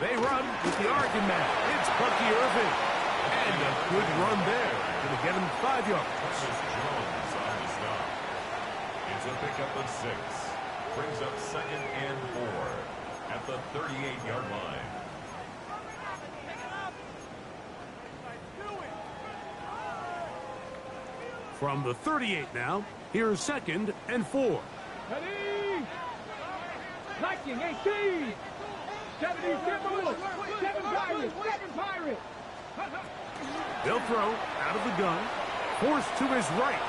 They run with the Oregon man. It's Bucky Irving. And a good run there. Going to get him 5 yards. Curtis Jones on the stop. It's a pickup of 6. Brings up 2nd and 4 at the 38-yard line. From the 38 now, here's 2nd and 4. Ready? Lightning, 18. 70, 7 Pirates, 7 Pirates. They'll throw out of the gun. Forced to his right.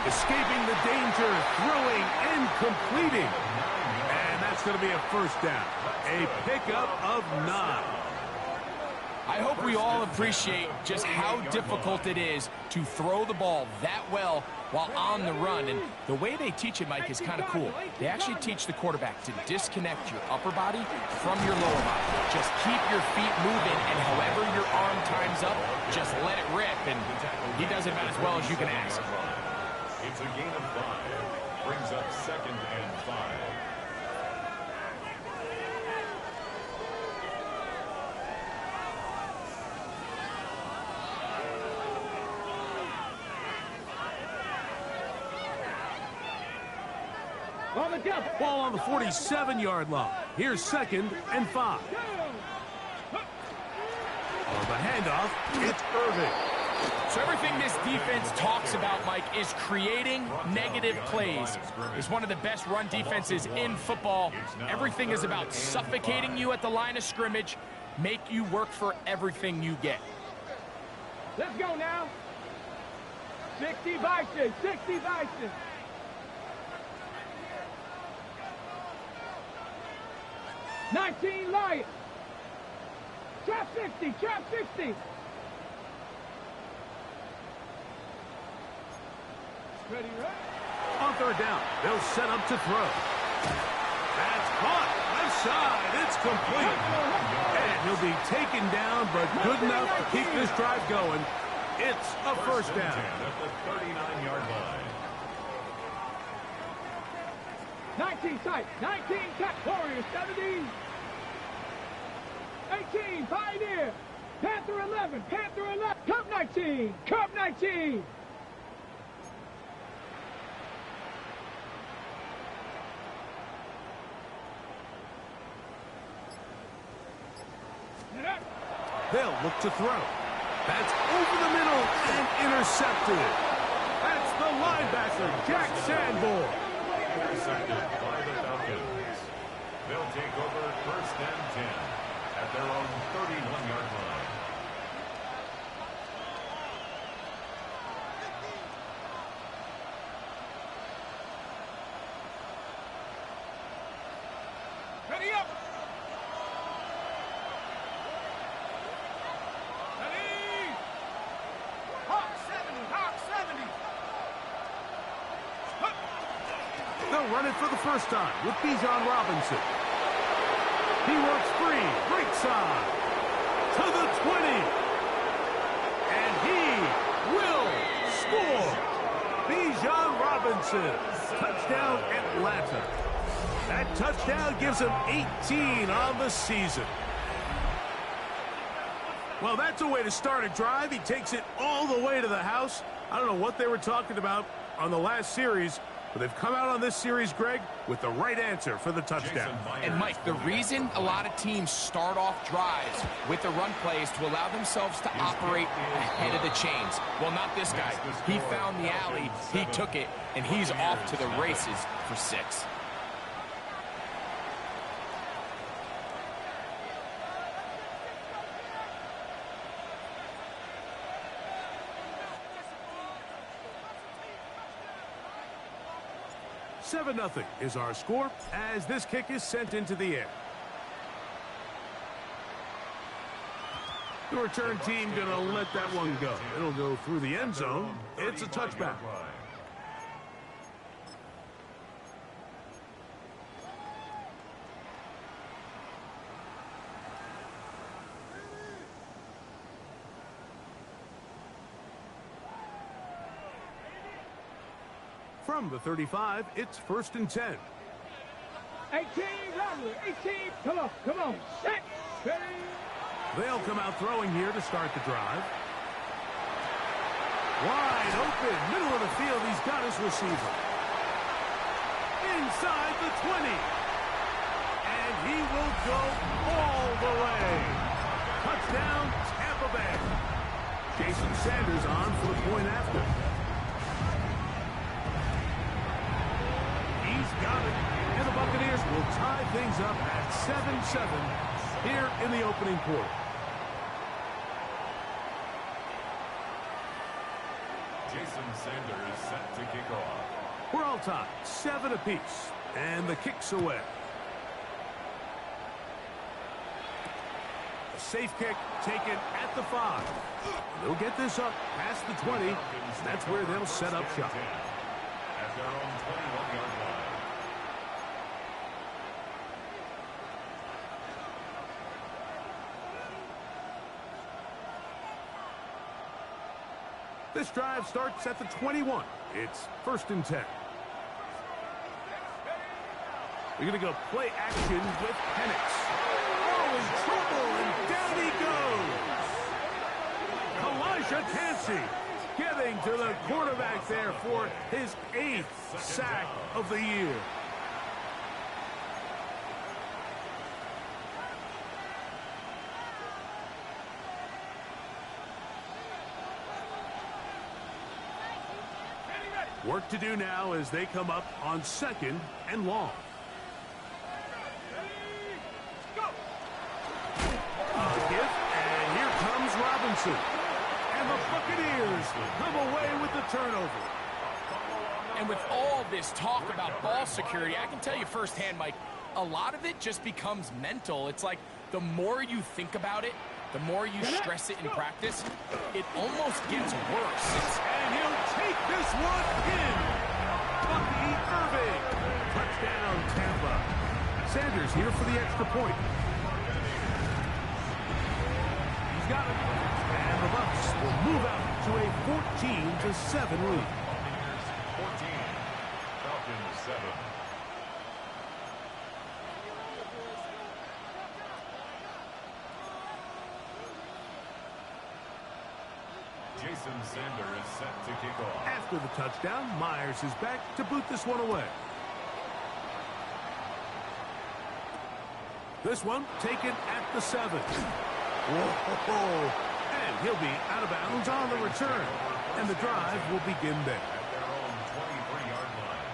Escaping the danger, throwing and completing. And that's going to be a first down. A pickup of 9. I hope we all appreciate just how difficult it is to throw the ball that well while on the run. And the way they teach it, Mike, is kind of cool. They actually teach the quarterback to disconnect your upper body from your lower body. Just keep your feet moving, and however your arm times up, just let it rip. And he does it about as well as you can ask. It's a gain of 5. Brings up 2nd and 5. On the jump. Ball on the 47-yard line. Here's 2nd and 5. On the handoff, it's Irving. So everything this defense talks about, Mike, is creating negative plays. It's one of the best run defenses in football. Everything is about suffocating you at the line of scrimmage, make you work for everything you get. Let's go now. 60 Bison, 60 Bison. '19 Lions. Trap 60, trap 60. Ready, right? On 3rd down, they'll set up to throw. That's caught. Left side. It's complete. And he'll be taken down, but good enough to keep this drive going. It's a first down. At the 39-yard line. 19 tight, 19 tight. Warriors 70. 18, Pioneer. Panther 11, Panther 11. Cub 19, Cub 19. They'll look to throw. That's over the middle and intercepted. That's the linebacker, Jack Sanborn. Intercepted by the Falcons. They'll take over 1st and 10 at their own 31-yard line. Ready up. Ready. Hawk 70, Hawk 70. They'll run it for the first time with Bijan Robinson. He works free, right side, to the 20. And he will score. Bijan Robinson, touchdown Atlanta. That touchdown gives him 18 on the season. Well, that's a way to start a drive. He takes it all the way to the house. I don't know what they were talking about on the last series, but they've come out on this series, Greg, with the right answer for the touchdown. And, Mike, the reason a lot of teams start off drives with the run plays to allow themselves to operate ahead of the chains. Well, not this guy. He found the alley, he took it, and he's off to the races for 6. Seven 0 is our score as this kick is sent into the air. The return team going to let that one go. It'll go through the end zone. It's a touchback. From the 35, it's 1st and 10. 18, lovely. 18, come on. Set, ready. They'll come out throwing here to start the drive. Wide open, middle of the field. He's got his receiver. Inside the 20. And he will go all the way. Touchdown, Tampa Bay. Jason Sanders on for the point after. He's got it. And the Buccaneers will tie things up at 7-7 here in the opening quarter. Jason Sanders set to kick off. We're all tied, 7 apiece, and the kick's away. A safe kick taken at the 5. They'll get this up past the 20. That's where they'll set up shop. At their own 21-yard line. This drive starts at the 21. It's 1st and 10. We're going to go play action with Penix. Oh, in trouble, and down he goes. Elijah Tansey getting to the quarterback there for his 8th sack of the year. Work to do now as they come up on 2nd and long. A gift, and here comes Robinson. And the Buccaneers come away with the turnover. And with all this talk about ball security, I can tell you firsthand, Mike, a lot of it just becomes mental. It's like the more you think about it, the more you stress it in practice, it almost gets worse. And he'll take this one in. Bucky Irving. Touchdown, Tampa. Sanders here for the extra point. He's got it. And the Bucs will move out to a 14-7 lead. 14, Falcons 7. Jason Sanders set to kick off. After the touchdown, Myers is back to boot this one away. This one taken at the 7. Whoa. And he'll be out of bounds on the return. And the drive will begin there. At their own 23-yard line.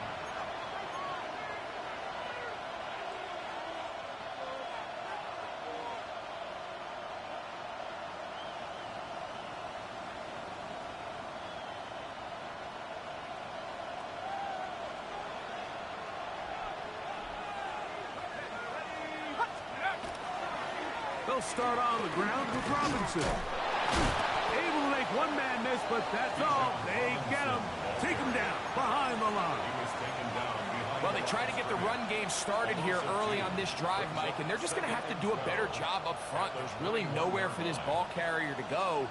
They'll start on the ground with Robinson. Able to make one man miss, but that's all. They get him. Take him down behind the line. He was taken down behind. Well, they try to get the run game started here early on this drive, Mike, and they're just going to have to do a better job up front. There's really nowhere for this ball carrier to go.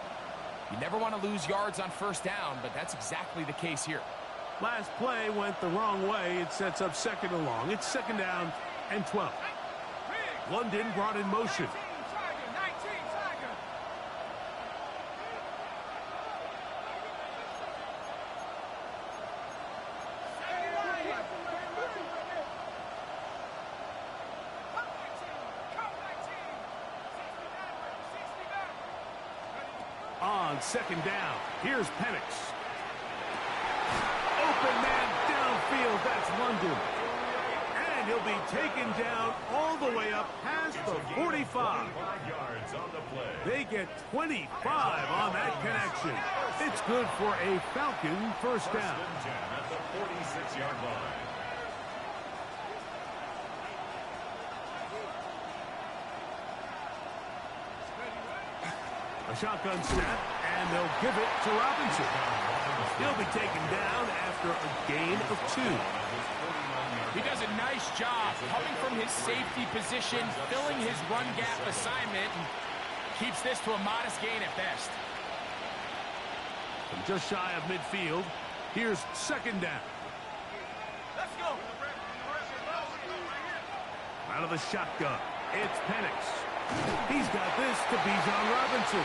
You never want to lose yards on 1st down, but that's exactly the case here. Last play went the wrong way. It sets up 2nd and long. It's 2nd down and 12. London brought in motion. On 2nd down, here's Penix. Open man downfield, that's London. And he'll be taken down all the way up past the 45. 5 yards on the play. They get 25 on that connection. It's good for a Falcon 1st down. 1st and 10 at the 46-yard line. A shotgun snap, and they'll give it to Robinson. He'll be taken down after a gain of 2. He does a nice job coming from his safety position, filling his run gap assignment, and keeps this to a modest gain at best. From just shy of midfield, here's 2nd down. Let's go. Out of the shotgun, it's Penix. He's got this to Bijan Robinson.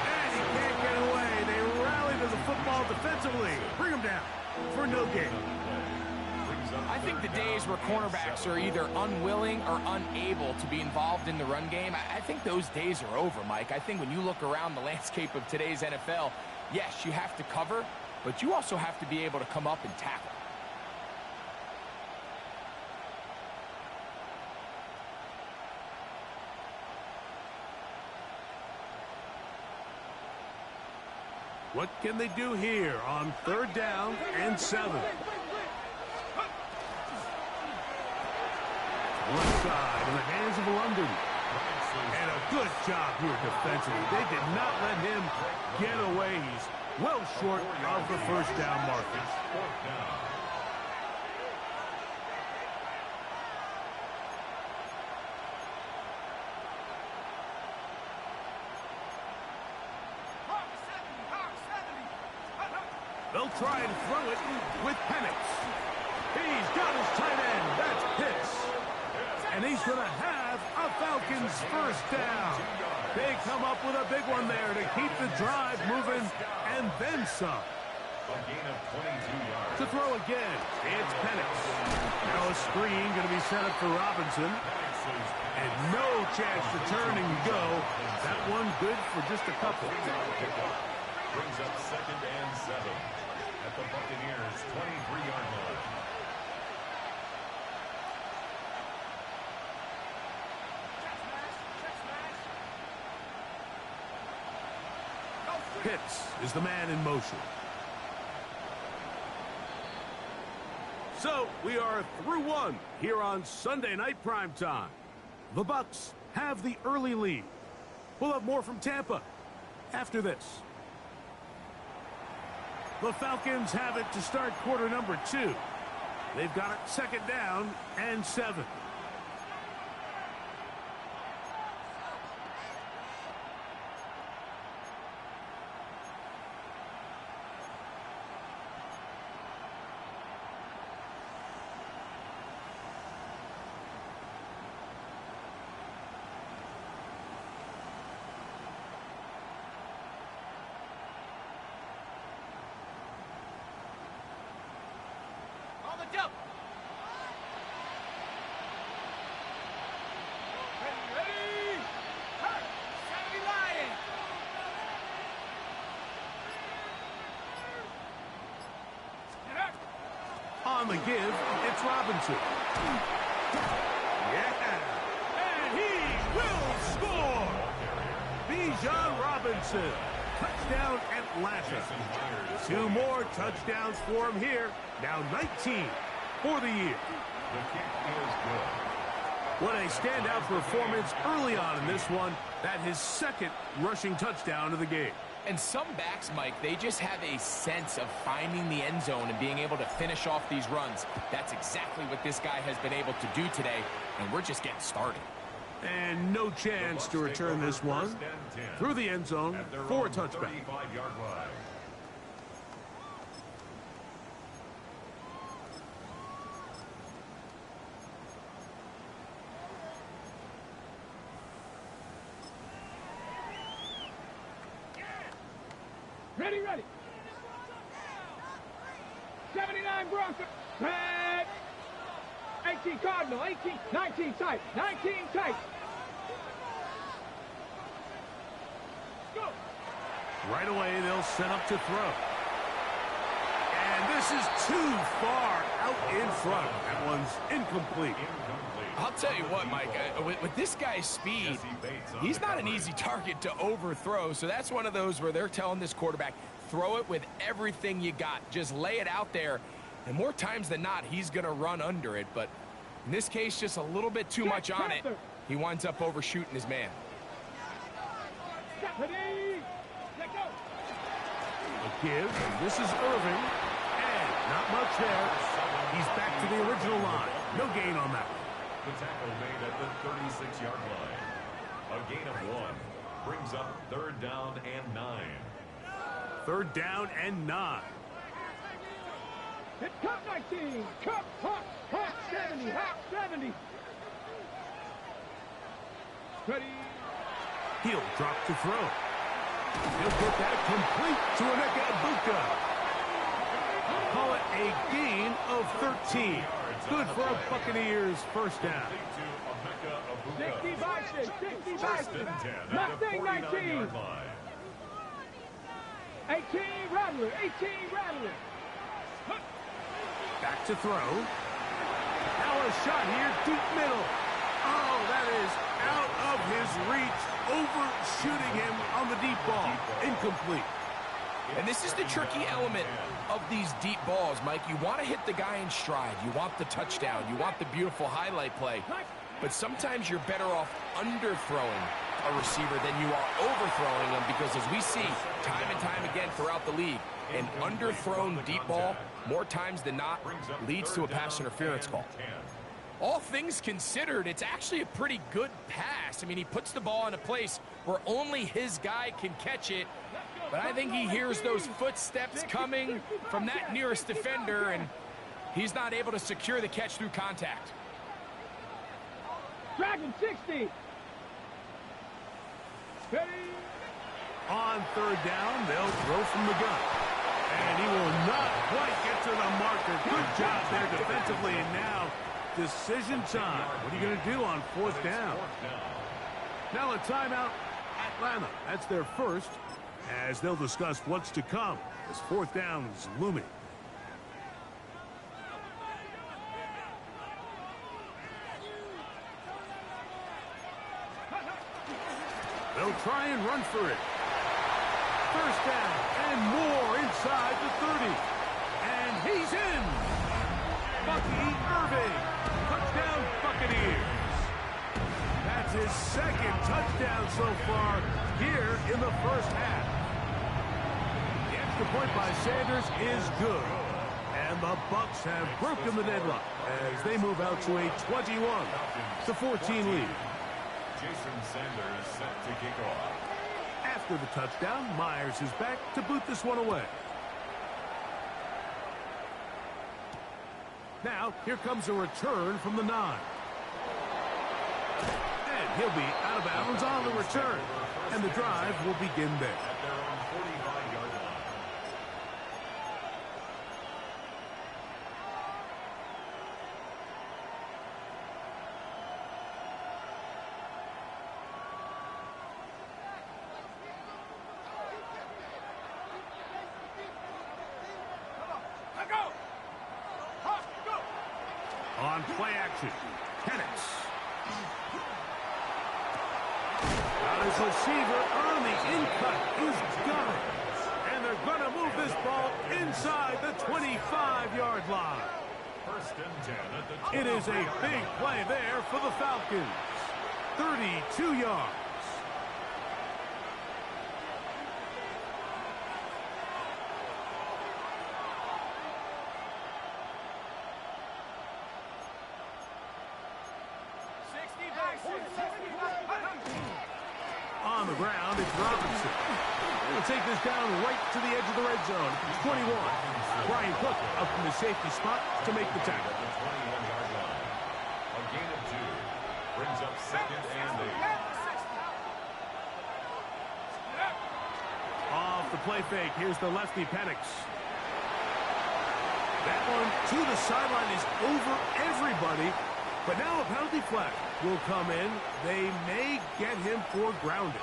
And he can't get away. They rally to the football defensively. Bring him down for no gain. I think the days where cornerbacks are either unwilling or unable to be involved in the run game, I think those days are over, Mike. I think when you look around the landscape of today's NFL, yes, you have to cover, but you also have to be able to come up and tackle. What can they do here on 3rd down and 7? Left side in the hands of London. And a good job here defensively. They did not let him get away. He's well short of the 1st down marker. They'll try and throw it with Penix. He's got his tight end. That's Pitts. And he's going to have a Falcons 1st down. They come up with a big one there to keep the drive moving and then some. A gain of 22 yards. To throw again, it's Penix. Now a screen going to be set up for Robinson. And no chance to turn and go. That one good for just a couple. Brings up 2nd and 7 at the Buccaneers' 23-yard line. Pitts is the man in motion. So we are through one here on Sunday Night Primetime. The Bucs have the early lead. We'll have more from Tampa after this. The Falcons have it to start quarter number 2. They've got it 2nd down and 7. On the give, it's Robinson. Yeah. And he will score. Bijan Robinson. Touchdown Atlanta. 2 more touchdowns for him here. Now 19 for the year. The kick is good. What a standout performance early on in this one. That his 2nd rushing touchdown of the game. And some backs, Mike, they just have a sense of finding the end zone and being able to finish off these runs. That's exactly what this guy has been able to do today, and we're just getting started. And no chance to return this one through the end zone for a touchback. 35-yard line. Ready, ready. 79 Broncos. Back. 18 Cardinal. 18. 19 tight. 19 tight. Go. Right away, they'll set up to throw. And this is too far out in front. That one's incomplete. I'll tell you what, Mike, with this guy's speed, he's not an easy target to overthrow. So that's one of those where they're telling this quarterback, throw it with everything you got. Just lay it out there. And more times than not, he's going to run under it. But in this case, just a little bit too much on it. He winds up overshooting his man. Ready. Let go. A give, and this is Irving. And not much there. He's back to the original line. No gain on that one. The tackle made at the 36-yard line. A gain of 1 brings up 3rd down and 9. 3rd down and 9. Hit Cup 19. Cup, Hawk 70, Hawk 70. Ready. He'll drop to throw. He'll get that complete to Emeka Egbuka. Call it a gain of 13. Good for a Buccaneers first down. 60 Bison, 60 First Bison. and 10 at the Mustang 19. 49-yard line. 18 Rattler, 18 Rattler. Back to throw. Now a shot here, deep middle. Oh, that is out of his reach, overshooting him on the deep ball. Incomplete. And this is the tricky element of these deep balls, Mike. You want to hit the guy in stride. You want the touchdown. You want the beautiful highlight play. But sometimes you're better off underthrowing a receiver than you are overthrowing them, because as we see time and time again throughout the league, an underthrown deep ball, more times than not, leads to a pass interference call. All things considered, it's actually a pretty good pass. I mean, he puts the ball in a place where only his guy can catch it, but I think he hears those footsteps coming from that nearest defender, and he's not able to secure the catch through contact. Dragon 60. Ready. On third down, they'll throw from the gun. And he will not quite get to the marker. Good job there defensively. And now, decision time. What are you going to do on fourth down? Now a timeout. Atlanta. That's their first, as they'll discuss what's to come as fourth down is looming. They'll try and run for it. First down and more inside the 30. And he's in. Bucky Irving. Touchdown Buccaneers. That's his second touchdown so far here in the first half. The extra point by Sanders is good. And the Bucs have broken the deadlock as they move out to a 21-14 lead. Jason Sanders set to kick off. After the touchdown, Myers is back to boot this one away. Now, here comes a return from the 9. And he'll be out of bounds on the return. And the drive will begin there. At their own 45-yard line. On play action, Penix. Got his receiver on the in-cut. He's got it. And they're going to move this ball inside the 25-yard line. First and 10 at the It is a big play there for the Falcons. 32 yards. On the ground, it's Robinson. They'll take this down right to the edge of the red zone. It's 21. Brian Cook up from the safety spot to make the tackle. At the 21-yard line. A gain of 2. Brings up second and 8. Off the play fake, here's the lefty Penix. That one to the sideline is over everybody. But now a penalty flag will come in. They may get him for grounding.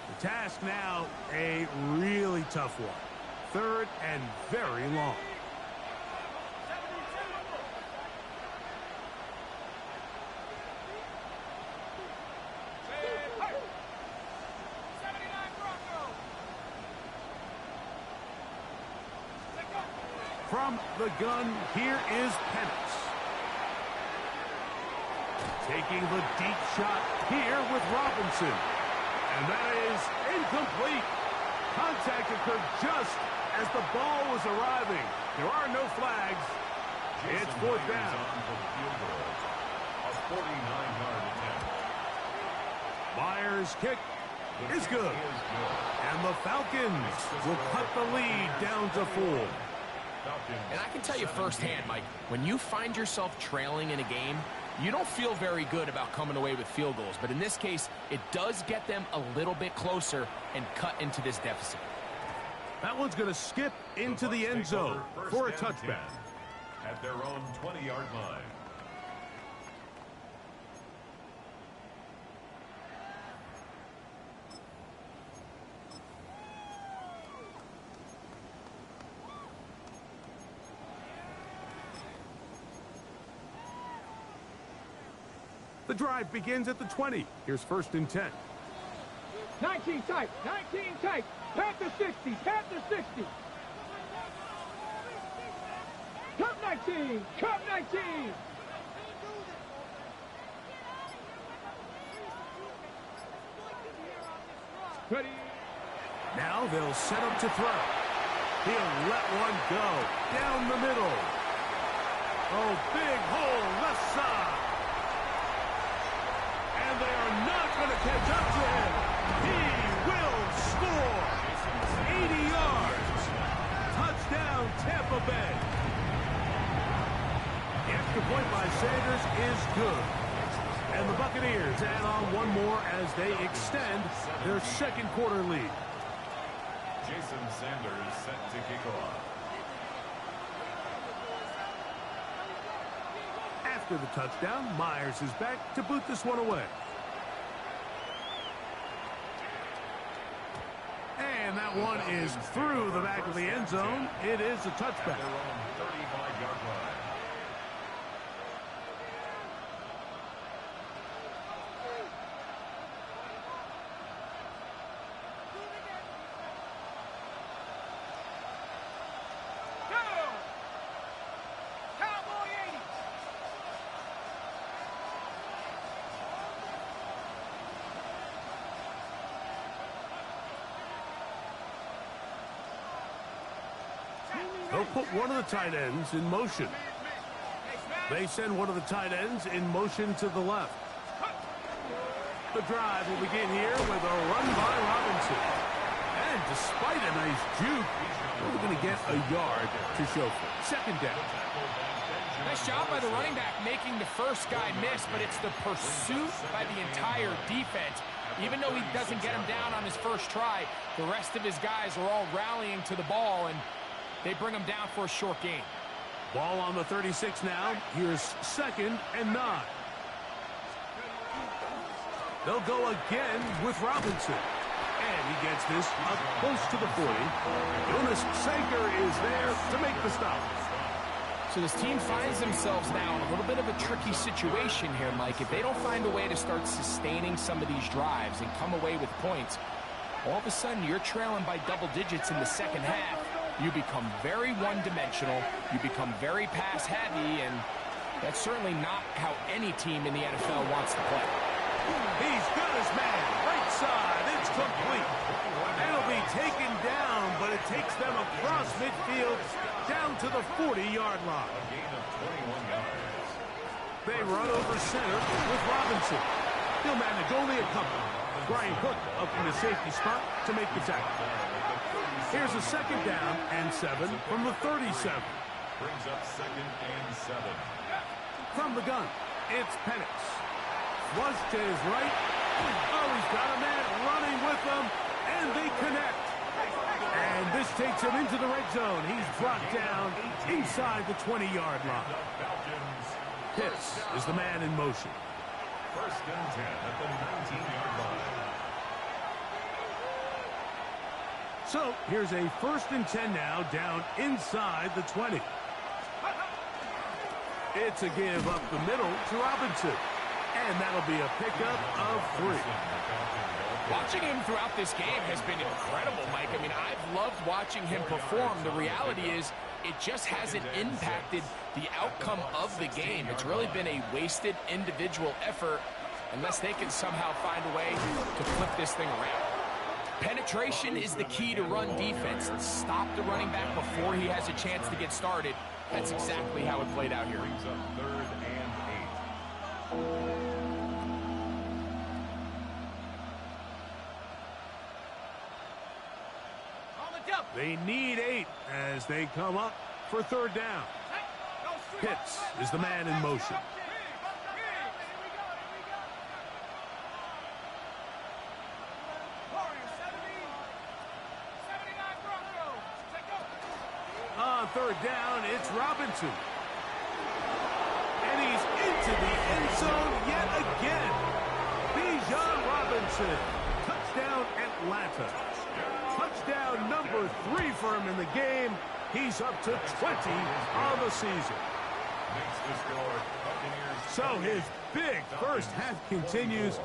The task now, a really tough one. Third and very long. From the gun, here is Penix. Taking the deep shot here with Robinson. And that is incomplete. Contact occurred just as the ball was arriving. There are no flags. It's fourth down. On for the field goal. A 49-yard attempt. Myers kick is good. And the Falcons will cut the lead down to 4. And I can tell you firsthand, Mike, when you find yourself trailing in a game, you don't feel very good about coming away with field goals. But in this case, it does get them a little bit closer and cut into this deficit. That one's going to skip into the end zone for a touchback. At their own 20-yard line. The drive begins at the 20. Here's 1st and 10. 19 tight, 19 tight. Panther 60, Panther 60. Cup 19, Cup 19. Ready. Now they'll set up to throw. He'll let one go down the middle. Oh, big hole left side. And they are not going to catch up to him. He will score. 80 yards. Touchdown, Tampa Bay. The extra point by Sanders is good. And the Buccaneers add on one more as they extend their 2nd quarter lead. Jason Sanders set to kick off. After the touchdown, Myers is back to boot this one away. And that one is through the back of the end zone. It is a touchback. Their own 35-yard line. They'll put one of the tight ends in motion. They send one of the tight ends in motion to the left. The drive will begin here with a run by Robinson. And despite a nice juke, we're going to get a yard to show for it. 2nd down. Nice job by the running back making the first guy miss, but it's the pursuit by the entire defense. Even though he doesn't get him down on his first try, the rest of his guys are all rallying to the ball, and they bring him down for a short gain. Ball on the 36 now. Here's 2nd and 9. They'll go again with Robinson. And he gets this up close to the 40. Jonas Sanker is there to make the stop. So this team finds themselves now in a little bit of a tricky situation here, Mike. If they don't find a way to start sustaining some of these drives and come away with points, all of a sudden you're trailing by double digits in the 2nd half. You become very one-dimensional. You become very pass-heavy, and that's certainly not how any team in the NFL wants to play. He's got his man. Right side. It's complete. It'll be taken down, but it takes them across midfield down to the 40-yard line. A gain of 21 yards. They run over center with Robinson. He'll manage only a couple. Brian Cook up in the safety spot to make the tackle. Here's a 2nd down and 7 from the 37. Brings up 2nd and 7. From the gun, it's Penix. Flush to his right. Oh, he's got a man running with him, and they connect. And this takes him into the red zone. He's brought down inside the 20-yard line. Pitts is the man in motion. 1st and 10 at the 19-yard line. So here's a 1st and 10 now down inside the 20. It's a give up the middle to Robinson. And that'll be a pickup of 3. Watching him throughout this game has been incredible, Mike. I mean, I've loved watching him perform. The reality is it just hasn't impacted the outcome of the game. It's really been a wasted individual effort unless they can somehow find a way to flip this thing around. Penetration is the key to run defense. Stop the running back before he has a chance to get started. That's exactly how it played out here. Brings up 3rd and 8. They need 8 as they come up for third down. Pitts is the man in motion. On third down, it's Robinson. And he's into the end zone yet again. Bijan Robinson. Touchdown, Atlanta. Touchdown number 3 for him in the game. He's up to 20 on the season. So his big first half continues.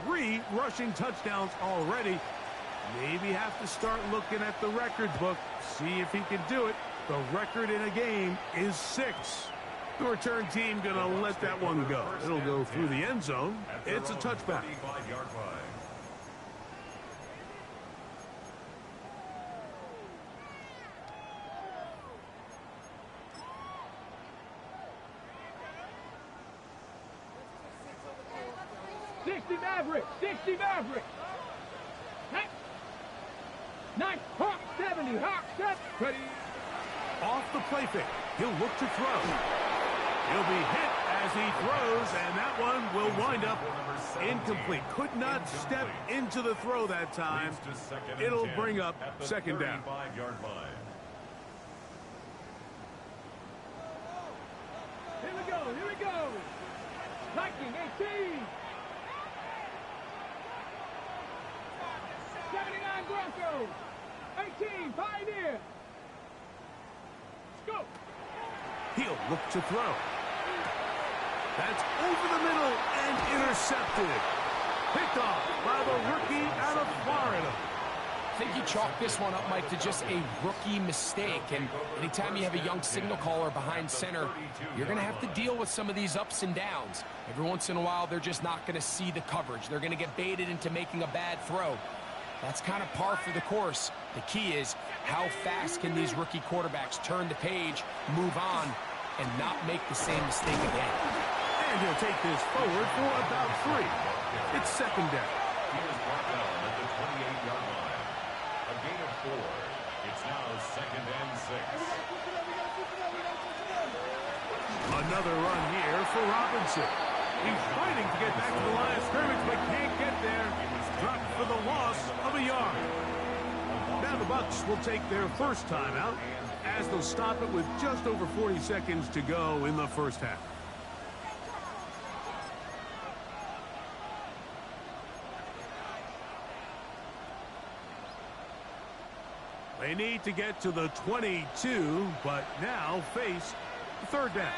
3 rushing touchdowns already. Maybe have to start looking at the records book. See if he can do it. The record in a game is 6. The return team going to let that one go. It'll go through the end zone. It's a touchback. Maverick, 60 Maverick. Nice, Hawk 70, Hawk 7. Ready. Off the play fake. He'll look to throw. He'll be hit as he throws, and that one will wind up incomplete. Could not step into the throw that time. It'll bring up second down. Here we go, here we go. Viking 18. 79 Broncos. 18 Pioneer. Let's go. He'll look to throw. That's over the middle and intercepted. Picked off by the rookie out of Florida. I think you chalk this one up, Mike, to just a rookie mistake. And anytime you have a young signal caller behind center, you're going to have to deal with some of these ups and downs. Every once in a while, they're just not going to see the coverage. They're going to get baited into making a bad throw. That's kind of par for the course. The key is how fast can these rookie quarterbacks turn the page, move on, and not make the same mistake again. And he'll take this forward for about 3. It's second down. Here's Martell at the 28-yard line. A gain of 4. It's now second and 6. Another run here for Robinson. He's fighting to get back to the line of scrimmage, but can't get there. Dropped for the loss of a yard. Now the Bucs will take their first timeout as they'll stop it with just over 40 seconds to go in the first half. They need to get to the 22, but now face third down.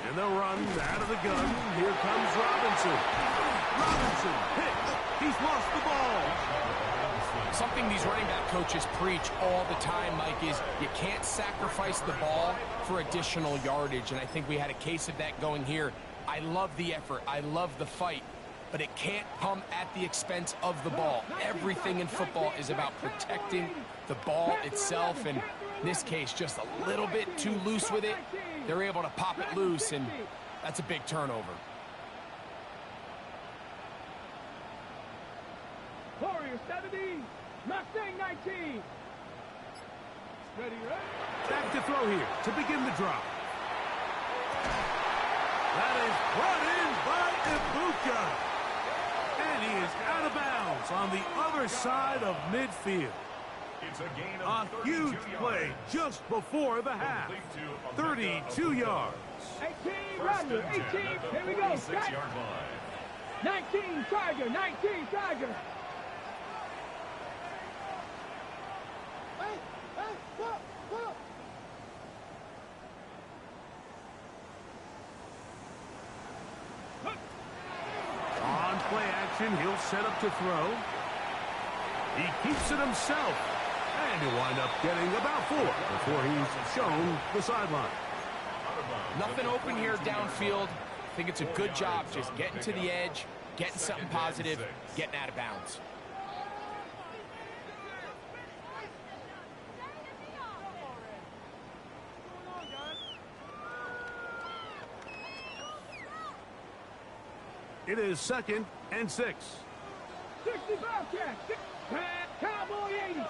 And they'll run out of the gun. Here comes Robinson. Robinson hit. He's lost the ball. Something these running back coaches preach all the time, Mike, is you can't sacrifice the ball for additional yardage. And I think we had a case of that going here. I love the effort. I love the fight. But it can't come at the expense of the ball. Everything in football is about protecting the ball itself. And in this case, just a little bit too loose with it. They're able to pop it loose, and that's a big turnover. Warriors 70, Mustang 19. Ready, right? Back to throw here to begin the drop. That is brought in by Ibuka. And he is out of bounds on the other side of midfield. It's a gain of A huge play just before the half. 32 yards. 18 Rodney, 18. Here we go. 46-yard line. 19 Tiger, 19 Tiger. On play action, he'll set up to throw. He keeps it himself. And he'll wind up getting about 4 before he's shown the sideline. Nothing open here downfield. I think it's a good job just getting to the edge, getting something positive, getting out of bounds. It is 2nd and 6. 60 Bobcats. Cowboy 80.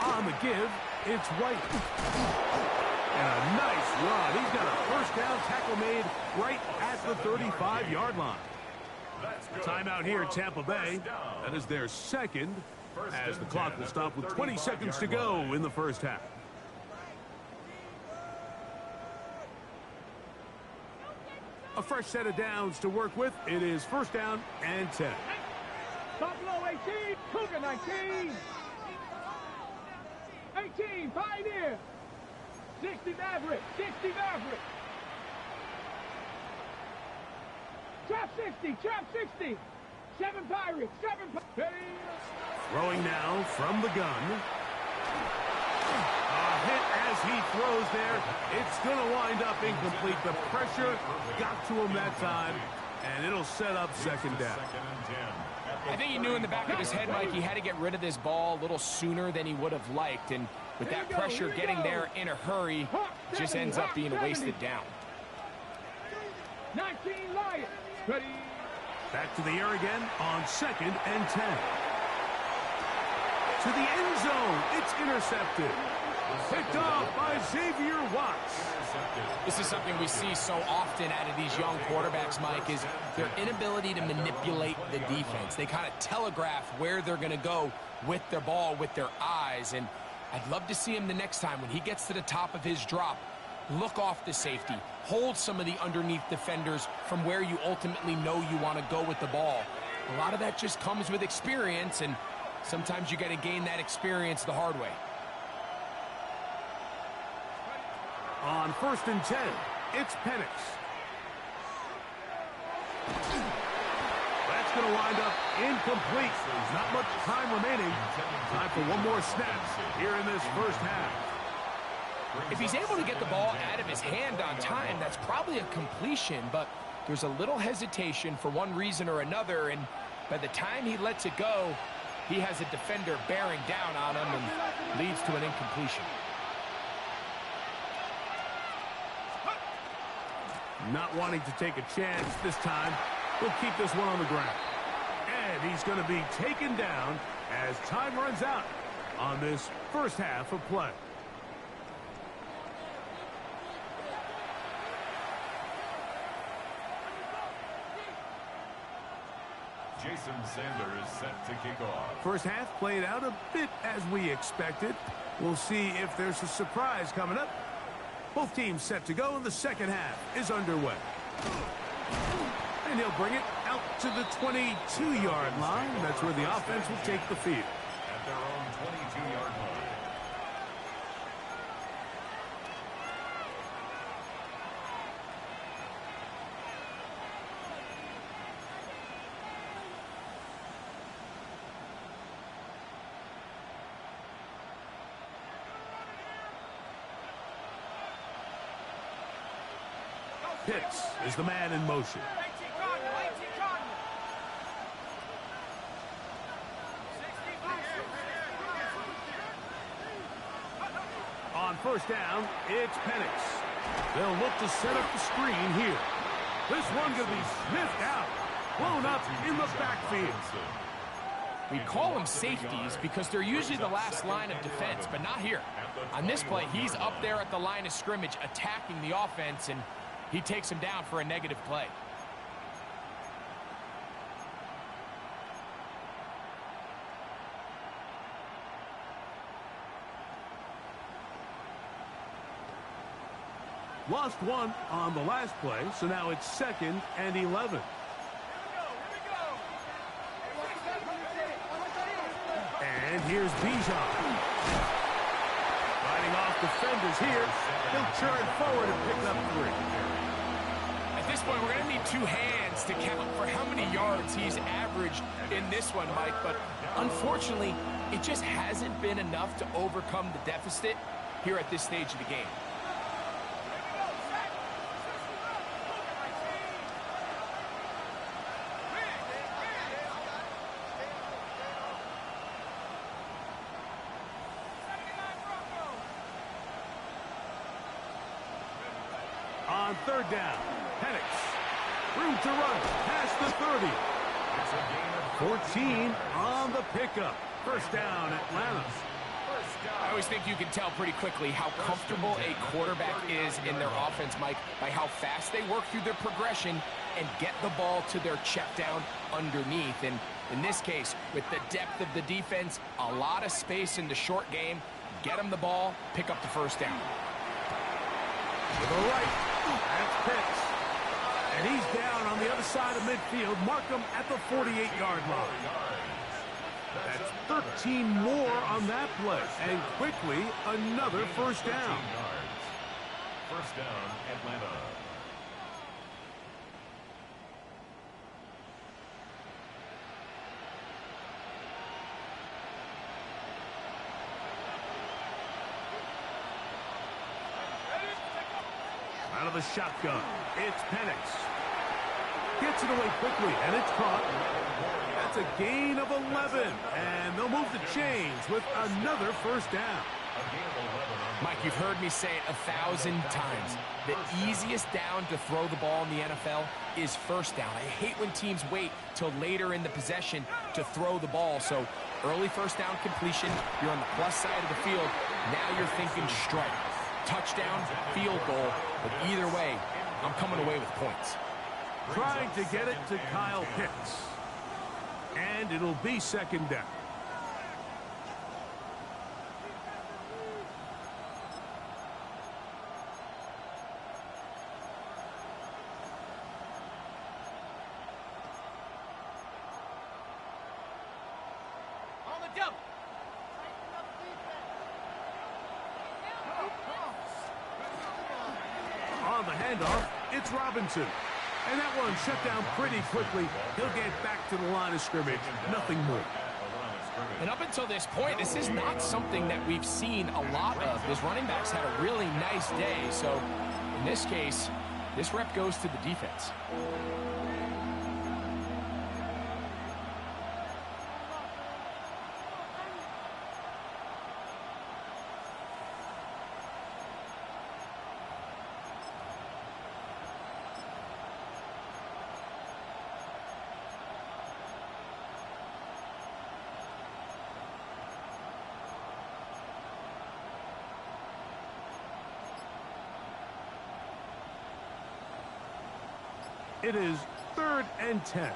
On the give, it's White. And a nice run. He's got a first down tackle made right at the 35-yard line. Timeout here at Tampa Bay. That is their second, as the clock will stop with 20 seconds to go in the first half. A fresh set of downs to work with. It is 1st down and 10. Buffalo 18. Cougar 19. 18. Pioneer. 60 Maverick. 60 Maverick. Trap 60. Trap 60. 7 Pirates. 7 Pirates. Throwing now from the gun. A hit as he throws there. It's going to wind up incomplete. The pressure got to him that time, and it'll set up 2nd down. I think he knew in the back of his head, Mike, he had to get rid of this ball a little sooner than he would have liked. And with that pressure getting there in a hurry, it just ends up being a wasted down. 19 Lions. Ready. Back to the air again on 2nd and 10. To the end zone. It's intercepted. Picked off by Xavier Watts. This is something we see so often out of these young quarterbacks, Mike, is their inability to manipulate the defense. They kind of telegraph where they're going to go with their ball, with their eyes. And I'd love to see him the next time when he gets to the top of his drop. Look off the safety. Hold some of the underneath defenders from where you ultimately know you want to go with the ball. A lot of that just comes with experience, and sometimes you got to gain that experience the hard way. On 1st and 10, it's Penix. That's going to wind up incomplete. Not much time remaining. Time for one more snap here in this first half. If he's able to get the ball out of his hand on time, that's probably a completion, but there's a little hesitation for one reason or another, and by the time he lets it go, he has a defender bearing down on him and leads to an incompletion. Not wanting to take a chance this time. We'll keep this one on the ground. And he's going to be taken down as time runs out on this first half of play. Jason Sanders is set to kick off. First half played out a bit as we expected. We'll see if there's a surprise coming up. Both teams set to go, and the second half is underway. And he'll bring it out to the 22-yard line. That's where the offense will take the field. At their own 22-yard line. Pitts is the man in motion. On 1st down, it's Penix. They'll look to set up the screen here. This one going to be sniffed out, blown up in the backfield. We call them safeties because they're usually the last line of defense, but not here. On this play, he's up there at the line of scrimmage attacking the offense, and he takes him down for a negative play. Lost one on the last play, so now it's 2nd and 11. And here's Bijan. Fighting off defenders here. He'll churn forward and pick up 3. At this point, we're going to need 2 hands to count for how many yards he's averaged in this one, Mike. But unfortunately, it just hasn't been enough to overcome the deficit here at this stage of the game. On 3rd down, Penix Room to run past the 30. It's a gain of 14 on the pickup. First down, Atlanta. I always think you can tell pretty quickly how comfortable a quarterback is in their offense, Mike, by how fast they work through their progression and get the ball to their check down underneath. And in this case, with the depth of the defense, a lot of space in the short game, get them the ball, pick up the first down. To the right, that's Pitts. And he's down on the other side of midfield. Mark him at the 48-yard line. That's 13 more on that play. And quickly, another first down. First down, Atlanta. Out of the shotgun, it's Penix. Gets it away quickly, and it's caught. That's a gain of 11, and they'll move the chains with another first down. Mike, you've heard me say it 1,000 times. The easiest down to throw the ball in the NFL is first down. I hate when teams wait till later in the possession to throw the ball. So early first down completion, you're on the plus side of the field. Now you're thinking strike. Touchdown, field goal, but either way, I'm coming away with points. Trying to get it to Kyle Pitts. And it'll be second down. On the double. On the handoff, it's Robinson. And that one shut down pretty quickly. He'll get back to the line of scrimmage. Nothing more. And up until this point, this is not something that we've seen a lot of. His running backs had a really nice day. So in this case, this rep goes to the defense. It is 3rd and 10.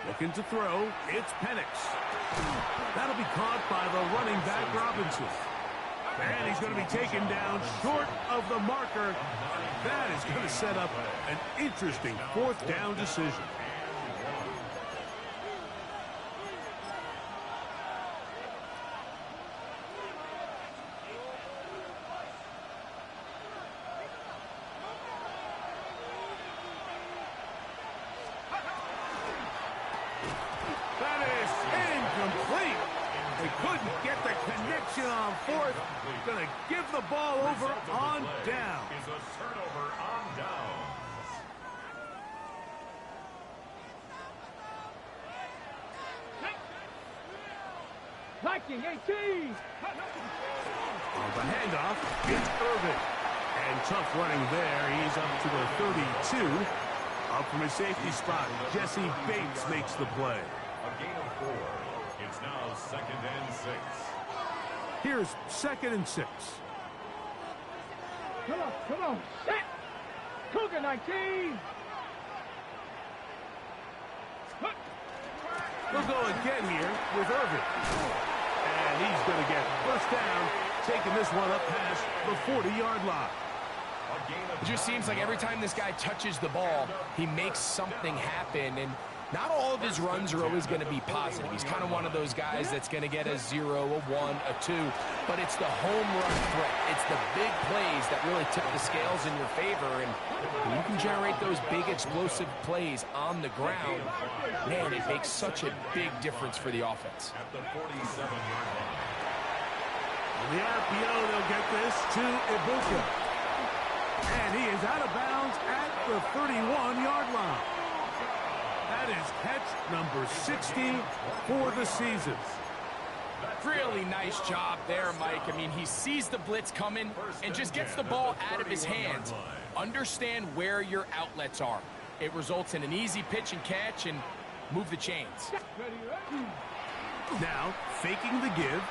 Looking to throw, it's Penix. That'll be caught by the running back, Robinson. And he's going to be taken down short of the marker. That is going to set up an interesting 4th down decision. That is incomplete. They couldn't get the connection on 4th. Going to give the ball over on down. Is a turnover on downs. Viking 18. On the handoff, it's Irvin. And tough running there. He's up to the 32. Up from his safety spot, Jesse Bates makes the play. A gain of 4. It's now 2nd and 6. Here's 2nd and 6. Come on, set. Cougar 19. We'll go again here with Irvin. And he's going to get first down, taking this one up past the 40-yard line. It just seems like every time this guy touches the ball, he makes something happen. And not all of his runs are always going to be positive. He's kind of one of those guys that's going to get a 0, a 1, a 2. But it's the home run threat. It's the big plays that really tip the scales in your favor. And when you can generate those big explosive plays on the ground, man, it makes such a big difference for the offense. At the 47-yard line. On the RPO, they'll get this to Ibuka. And he is out of bounds at the 31-yard line. That is catch number 60 for the season. Really nice job there, Mike. I mean, he sees the blitz coming and just gets the ball out of his hands. Understand where your outlets are. It results in an easy pitch and catch and move the chains. Now, faking the give.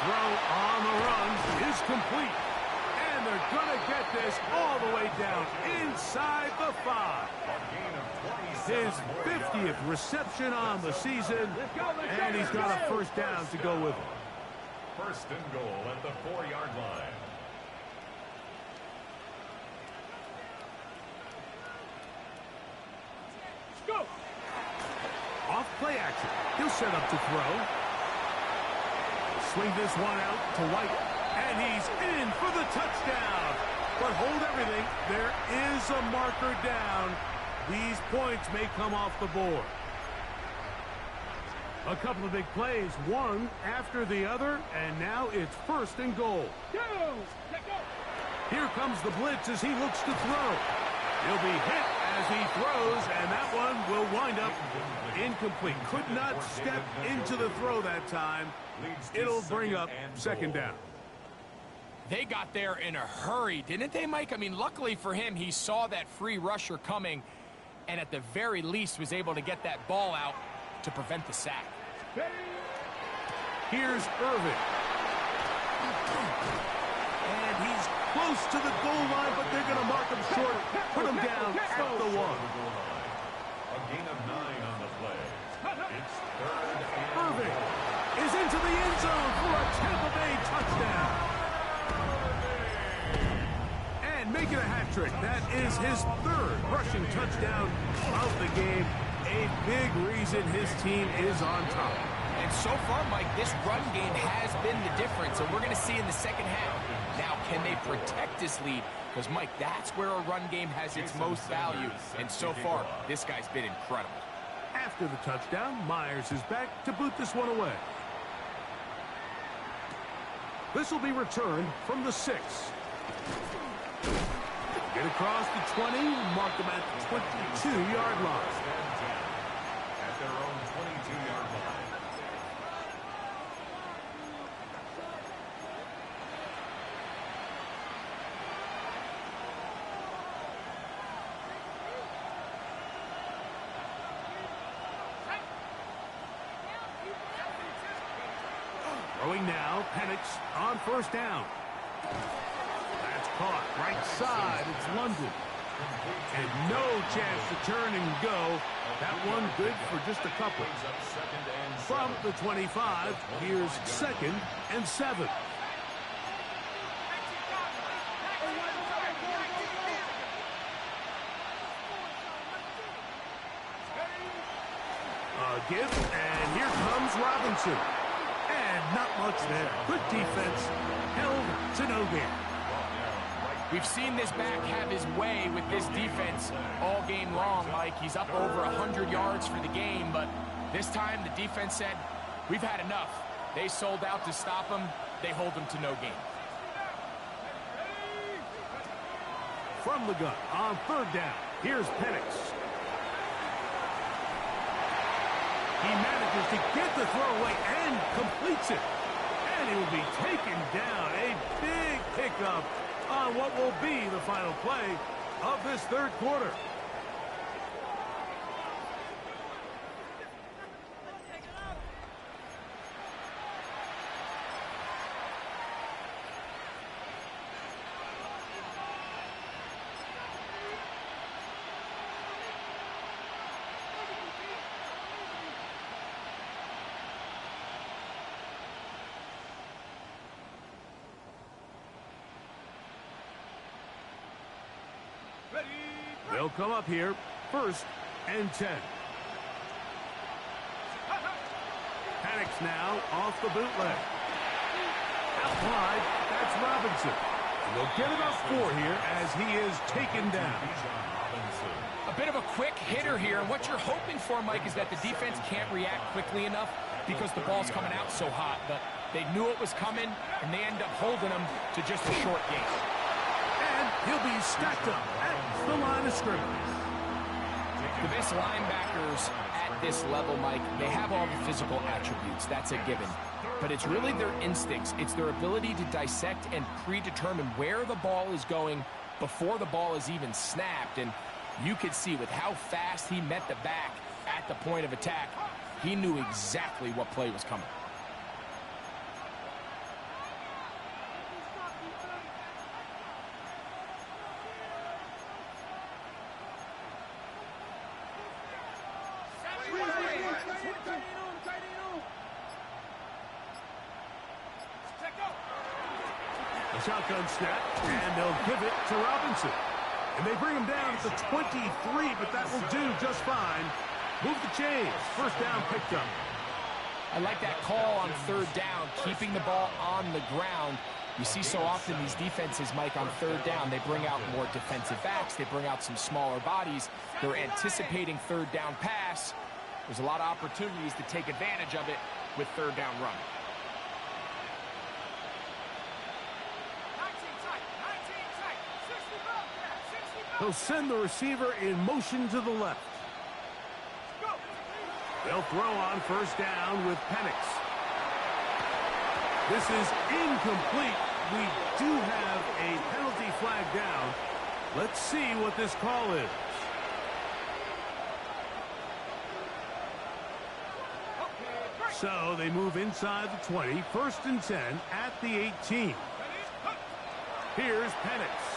Throw on the run is complete. And they're going to get this all the way down inside the 5. His 50th reception on the season, and he's got a first down to go with it. First and goal at the 4-yard line. Go. Off play action. He'll set up to throw. Swing this one out to White. And he's in for the touchdown. But hold everything. There is a marker down. These points may come off the board. A couple of big plays, one after the other, and now it's first and goal. Go. Let go. Here comes the blitz as he looks to throw. He'll be hit as he throws, and that one will wind up incomplete. Could not step into the throw that time. It'll bring up second down. They got there in a hurry, didn't they, Mike? I mean, luckily for him, he saw that free rusher coming and at the very least was able to get that ball out to prevent the sack. Here's Irvin. And he's close to the goal line, but they're going to mark him short, put him down at the 1. A gain of 9 on the play. It's third and Irvin is into the end zone for a Tampa Bay touchdown. And making a hat trick. That is his 3rd rushing touchdown of the game. A big reason his team is on top. And so far, Mike, this run game has been the difference, and we're going to see in the second half. Now, can they protect this lead? Because, Mike, that's where a run game has its most value. And so far, this guy's been incredible. After the touchdown, Myers is back to boot this one away. This will be returned from the 6. Get across the 20, mark them at the 22-yard line. At their own 22-yard line. Throwing now, Penix on first down. That's caught right side. It's London. And no chance to turn and go. That one good for just a couple. From the 25, here's 2nd and 7. A give, and here comes Robinson. And not much there. Good defense. Held to no gain. We've seen this back have his way with this defense all game long, Mike. He's up over 100 yards for the game, but this time the defense said, we've had enough. They sold out to stop him. They hold him to no gain. From the gun on 3rd down, here's Penix. He manages to get the throw away and completes it. And he will be taken down. A big pickup on what will be the final play of this 3rd quarter. They'll come up here, 1st and 10. Penix now off the bootleg. Out wide, that's Robinson. And they'll get about 4 here as he is taken down. A bit of a quick hitter here. What you're hoping for, Mike, is that the defense can't react quickly enough because the ball's coming out so hot. But they knew it was coming, and they end up holding him to just a short gain. And he'll be stacked up at the line of scrimmage. The best linebackers at this level, Mike, they have all the physical attributes. That's a given. But it's really their instincts. It's their ability to dissect and predetermine where the ball is going before the ball is even snapped. And you could see with how fast he met the back at the point of attack, he knew exactly what play was coming. A shotgun snap, and they'll give it to Robinson. And they bring him down at the 23, but that will do just fine. Move the chains. First down picked up. I like that call on third down, keeping the ball on the ground. You see so often these defenses, Mike, on third down, they bring out more defensive backs. They bring out some smaller bodies. They're anticipating third down pass. There's a lot of opportunities to take advantage of it with third down run. They'll send the receiver in motion to the left. They'll throw on first down with Penix. This is incomplete. We do have a penalty flag down. Let's see what this call is. So they move inside the 20, first and 10 at the 18. Here's Penix.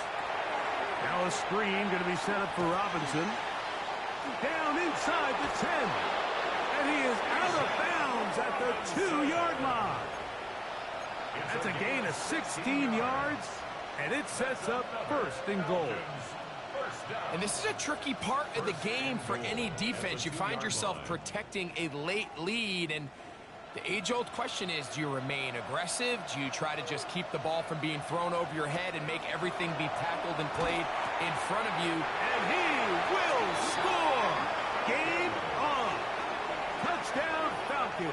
Now a screen going to be set up for Robinson. Down inside the 10. And he is out of bounds at the 2-yard line. That's a gain of 16 yards, and it sets up first and goal. And this is a tricky part of the game for any defense. You find yourself protecting a late lead, and the age-old question is, do you remain aggressive? Do you try to just keep the ball from being thrown over your head and make everything be tackled and played in front of you? And he will score! Game on! Touchdown, Falcons!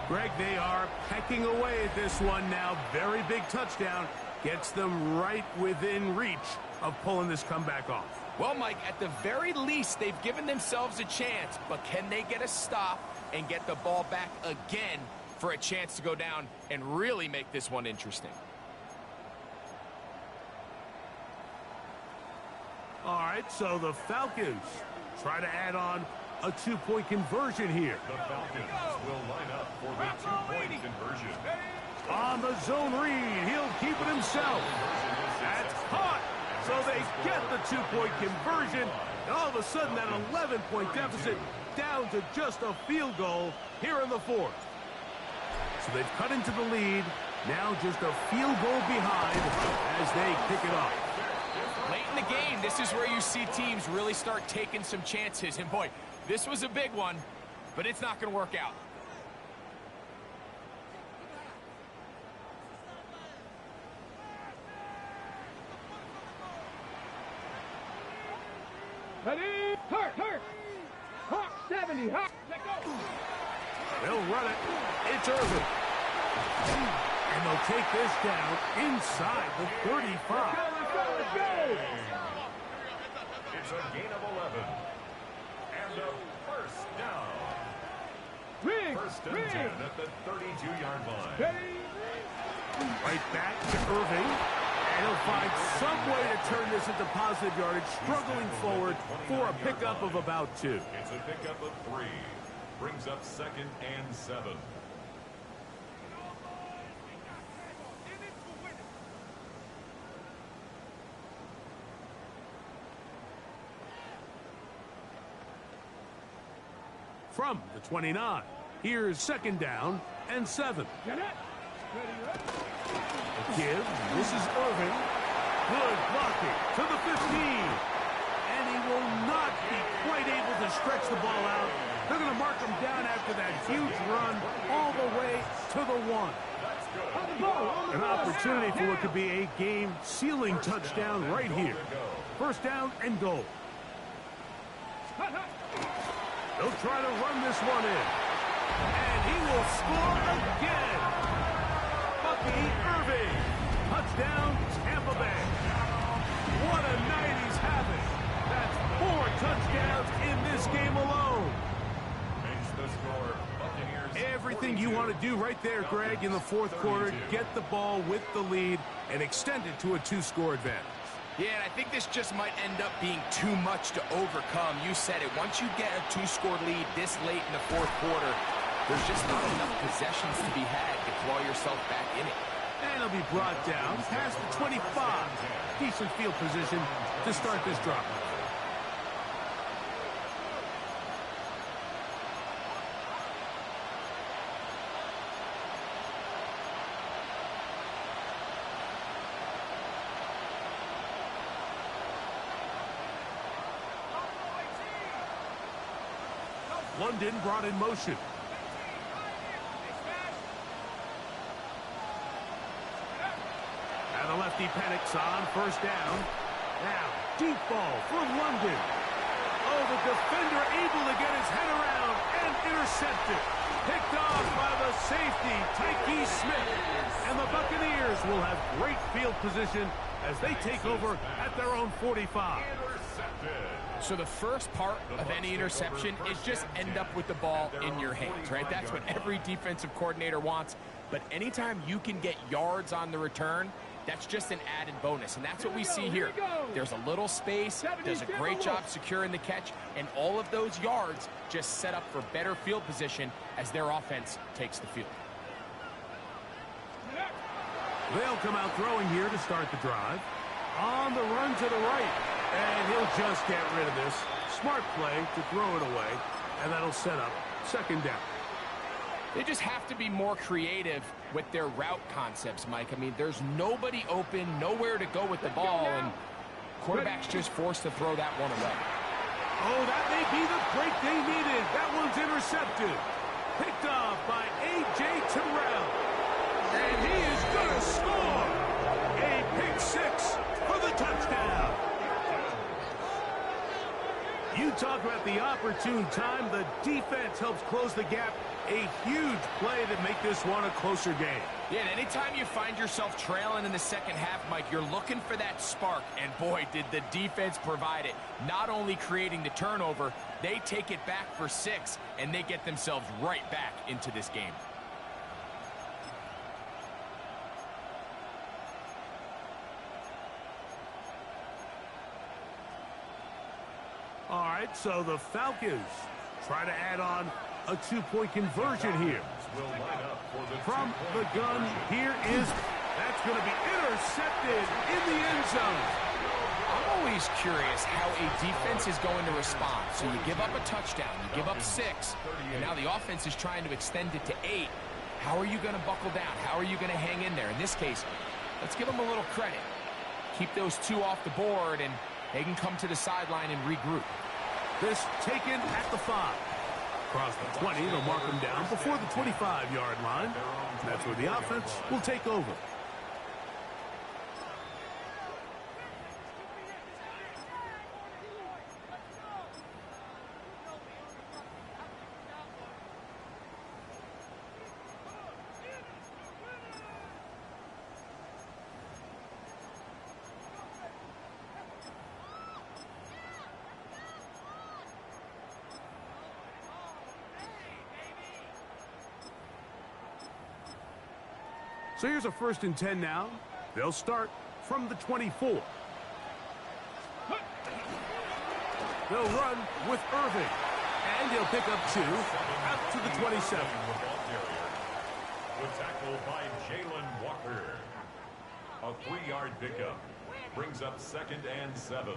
Greg, they are pecking away at this one now. Very big touchdown. Gets them right within reach of pulling this comeback off. Well, Mike, at the very least, they've given themselves a chance, but can they get a stop and get the ball back again for a chance to go down and really make this one interesting? All right, so the Falcons try to add on a two-point conversion here. The Falcons will line up for the two-point conversion. On the zone read, he'll keep it himself. That's caught. So they get the two-point conversion. And all of a sudden, that 11-point deficit down to just a field goal here in the fourth. So they've cut into the lead. Now just a field goal behind as they kick it off. Late in the game, this is where you see teams really start taking some chances. And boy, this was a big one, but it's not going to work out. Ready? Hurt. Hawk 70. Hawk. Let go. They'll run it. It's Irvin. And they'll take this down inside the 35. Let's go. It's a gain of 11. And a first down. First and 10 at the 32-yard line. Right back to Irving. And he'll find some way to turn this into positive yardage, struggling forward for a pickup of about 2. It's a pickup of 3. Brings up second and 7. From the 29, here's second down and 7. A give. This is Irving. Good blocking to the 15. And he will not be quite able to stretch the ball out. They're going to mark him down after that huge run all the way to the 1. An opportunity for what could be a game-sealing touchdown right here. First down and goal. They'll try to run this one in. And he will score again. Bucky Irving. Touchdown, Tampa Bay. What a night he's having. That's 4 touchdowns. do right there, Greg, in the fourth quarter, get the ball with the lead and extend it to a 2-score advantage. Yeah, and I think this just might end up being too much to overcome. You said it. Once you get a 2-score lead this late in the fourth quarter, there's just not enough possessions to be had to claw yourself back in it. And it'll be brought down past the 25. Decent field position to start this drive. London brought in motion. And the lefty panics on first down. Now, deep ball for London. Oh, the defender able to get his head around and intercepted. Picked off by the safety, Tyke Smith. And the Buccaneers will have great field position as they take over at their own 45. So the first part of any interception is just end up with the ball in your hands, right? That's what every defensive coordinator wants. But anytime you can get yards on the return, that's just an added bonus. And that's what we see here. There's a little space, does a great job securing the catch, and all of those yards just set up for better field position as their offense takes the field. They'll come out throwing here to start the drive. On the run to the right. And he'll just get rid of this. Smart play to throw it away. And that'll set up second down. They just have to be more creative with their route concepts, Mike. I mean, there's nobody open, nowhere to go with the ball, and quarterback's just forced to throw that one away. Oh, that may be the break they needed. That one's intercepted. Picked off by A.J. Terrell. And he is going to score. A pick six for the touchdown. You talk about the opportune time. The defense helps close the gap. A huge play to make this one a closer game. Yeah, and anytime you find yourself trailing in the second half, Mike, you're looking for that spark. And boy, did the defense provide it. Not only creating the turnover, they take it back for 6, and they get themselves right back into this game. All right, so the Falcons try to add on a 2-point conversion here. From the gun, here is, that's going to be intercepted in the end zone. I'm always curious how a defense is going to respond. So you give up a touchdown, you give up 6, and now the offense is trying to extend it to 8. How are you going to buckle down? How are you going to hang in there? In this case, let's give them a little credit. Keep those 2 off the board, and they can come to the sideline and regroup. This taken at the 5. Across the 20, they'll mark them down before the 25-yard line. That's where the offense will take over. So here's a 1st and 10 now. They'll start from the 24. They'll run with Irving. And he'll pick up 2 out to the 27. The tackle by Jalen Walker. A 3-yard pickup brings up 2nd and 7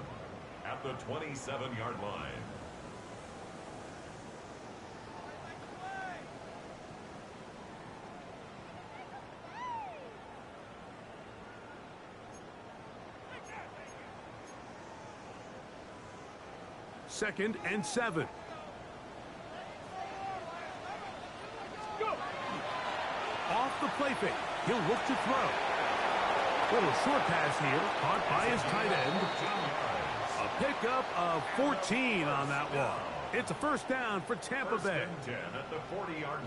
at the 27-yard line. Second and 7. Off the play fake. He'll look to throw. Little short pass here. Caught by his tight end. A pickup of 14 on that one. It's a 1st down for Tampa Bay.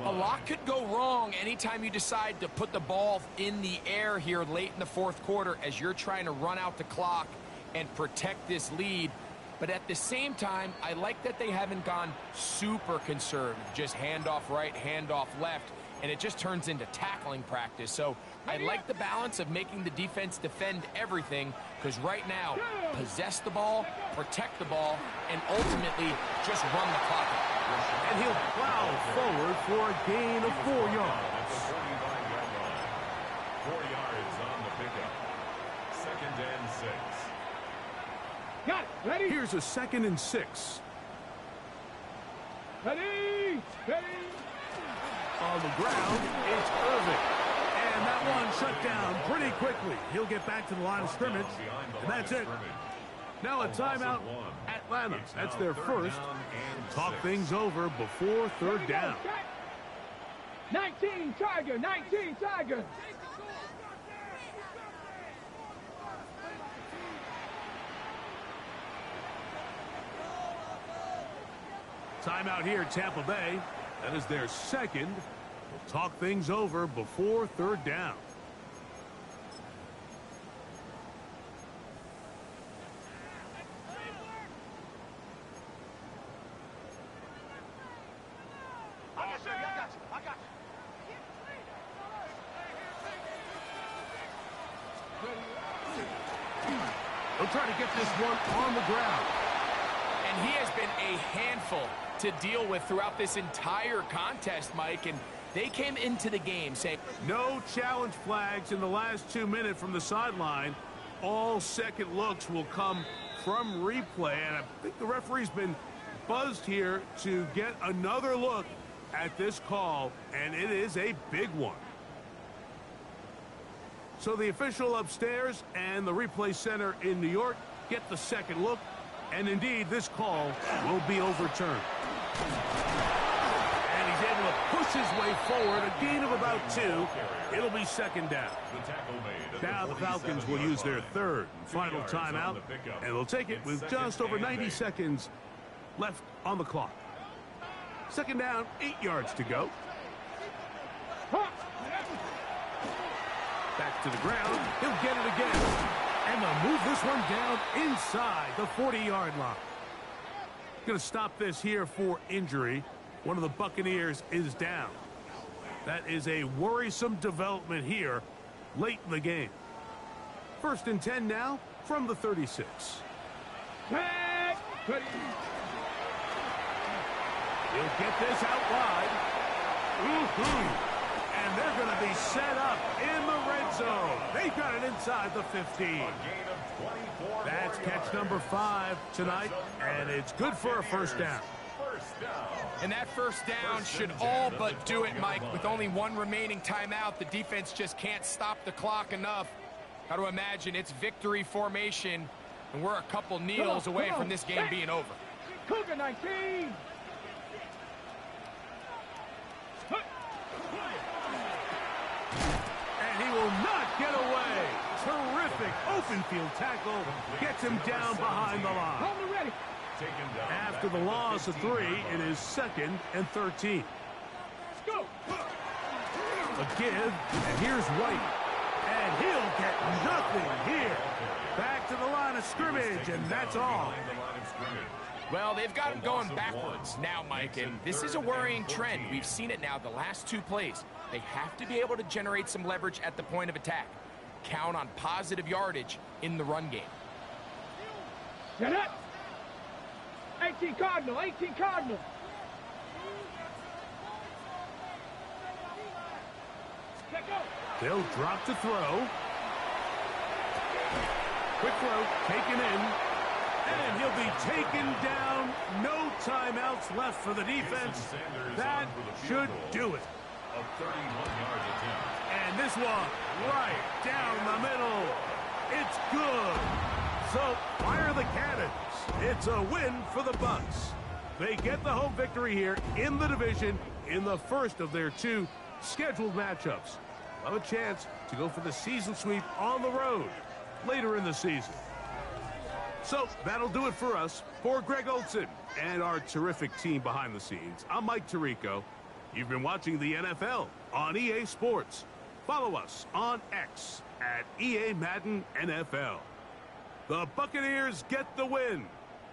A lot could go wrong anytime you decide to put the ball in the air here late in the fourth quarter as you're trying to run out the clock and protect this lead. But at the same time, I like that they haven't gone super conservative. Just handoff right, handoff left. and it just turns into tackling practice. So I like the balance of making the defense defend everything, because right now, possess the ball, protect the ball, and ultimately just run the clock out. And he'll plow forward for a gain of 4 yards. 4 yards on the pickup. 2nd and 6. Got it. Ready? Here's a 2nd and 6. Ready. Ready. On the ground, it's Irvin. And that one shut down pretty quickly. He'll get back to the line of scrimmage, and that's it. Now a timeout, Atlanta. That's their first. Talk things over before 3rd down. 19 Tiger. 19 Tiger. Timeout here, Tampa Bay. That is their 2nd. We'll talk things over before 3rd down. They'll try to get this one on the ground. And he has been a handful to deal with throughout this entire contest, Mike, and they came into the game saying No challenge flags in the last 2 minutes from the sideline. All second looks will come from replay, and I think the referee's been buzzed here to get another look at this call, and it is a big one. So the official upstairs and the replay center in New York get the second look, and indeed this call will be overturned. And he's able to push his way forward, a gain of about 2. It'll be 2nd down. Now the Falcons will use their 3rd and final timeout, and they'll take it with just over 90 seconds left on the clock. 2nd down, 8 yards to go. Back to the ground. He'll get it again. And they'll move this one down inside the 40-yard line. Going to stop this here for injury. One of the Buccaneers is down. That is a worrisome development here late in the game. 1st and 10 now from the 36. He'll get this out wide. And they're going to be set up in the red zone. They got it inside the 15. That's catch number 5 tonight, and it's good for a 1st down. And that 1st down should all but do it, Mike. With only 1 remaining timeout, the defense just can't stop the clock enough. Got to imagine it's victory formation, and we're a couple kneels away from this game being over. Cougar 19. And he will not get away. Terrific open field tackle. Gets him down behind the line. Hold it ready. After the loss of 3, it is 2nd and 13. Let's go. A give, and here's White. And he'll get nothing here. Back to the line of scrimmage, and that's all. Well, they've got him going backwards now, Mike, and this is a worrying trend. We've seen it now the last 2 plays. They have to be able to generate some leverage at the point of attack. Count on positive yardage in the run game. Set up. 18 Cardinal. 18 Cardinal. Let go. They'll drop to throw. Quick throw, taken in. And he'll be taken down. No timeouts left for the defense. That should do it. A 31-yard attempt. And this one right down the middle. It's good. So fire the cannons. It's a win for the Bucs. They get the home victory here in the division in the first of their 2 scheduled matchups. Have a chance to go for the season sweep on the road later in the season. So that'll do it for us. For Greg Olsen and our terrific team behind the scenes, I'm Mike Tirico. You've been watching the NFL on EA Sports. Follow us on X at EA Madden NFL. The Buccaneers get the win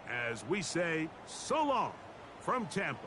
as we say so long from Tampa.